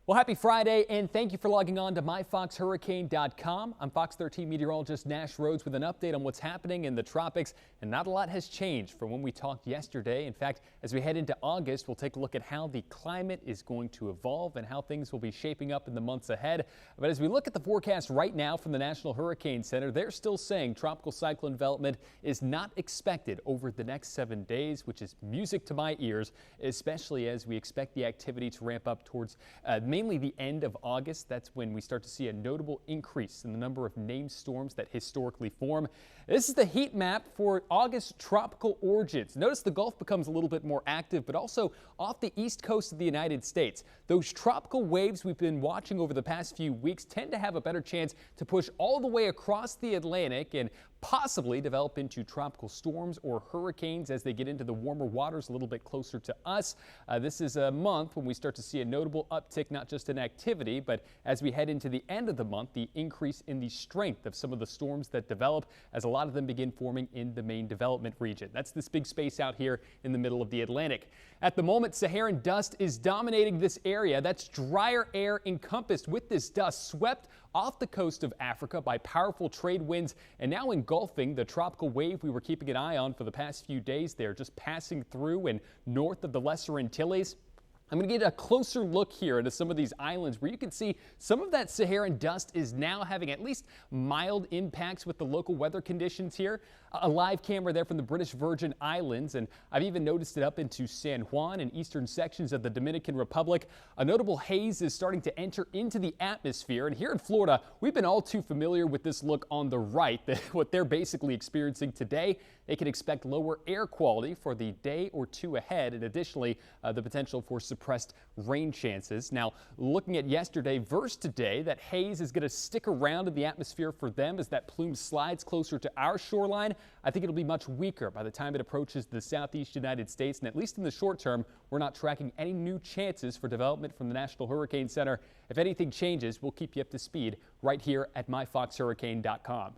Well, happy Friday, and thank you for logging on to myfoxhurricane.com. I'm Fox 13 meteorologist Nash Rhodes with an update on what's happening in the tropics, and not a lot has changed from when we talked yesterday. In fact, as we head into August, we'll take a look at how the climate is going to evolve and how things will be shaping up in the months ahead. But as we look at the forecast right now from the National Hurricane Center, they're still saying tropical cyclone development is not expected over the next 7 days, which is music to my ears, especially as we expect the activity to ramp up towards mainly the end of August. That's when we start to see a notable increase in the number of named storms that historically form. This is the heat map for August tropical origins. Notice the Gulf becomes a little bit more active, but also off the east coast of the United States. Those tropical waves we've been watching over the past few weeks tend to have a better chance to push all the way across the Atlantic and possibly develop into tropical storms or hurricanes as they get into the warmer waters a little bit closer to us. This is a month when we start to see a notable uptick, not just in activity, but as we head into the end of the month, the increase in the strength of some of the storms that develop as a lot of them begin forming in the main development region. That's this big space out here in the middle of the Atlantic. At the moment, Saharan dust is dominating this area. That's drier air encompassed with this dust swept off the coast of Africa by powerful trade winds and now engulfing the tropical wave we were keeping an eye on for the past few days. They're just passing through and north of the Lesser Antilles. I'm going to get a closer look here into some of these islands where you can see some of that Saharan dust is now having at least mild impacts with the local weather conditions here. A live camera there from the British Virgin Islands, and I've even noticed it up into San Juan and eastern sections of the Dominican Republic. A notable haze is starting to enter into the atmosphere, and here in Florida, we've been all too familiar with this look on the right, what they're basically experiencing today. They can expect lower air quality for the day or two ahead, and additionally, the potential for suppressed rain chances. Now, looking at yesterday versus today, that haze is going to stick around in the atmosphere for them as that plume slides closer to our shoreline. I think it'll be much weaker by the time it approaches the southeast United States, and at least in the short term, we're not tracking any new chances for development from the National Hurricane Center. If anything changes, we'll keep you up to speed right here at myfoxhurricane.com.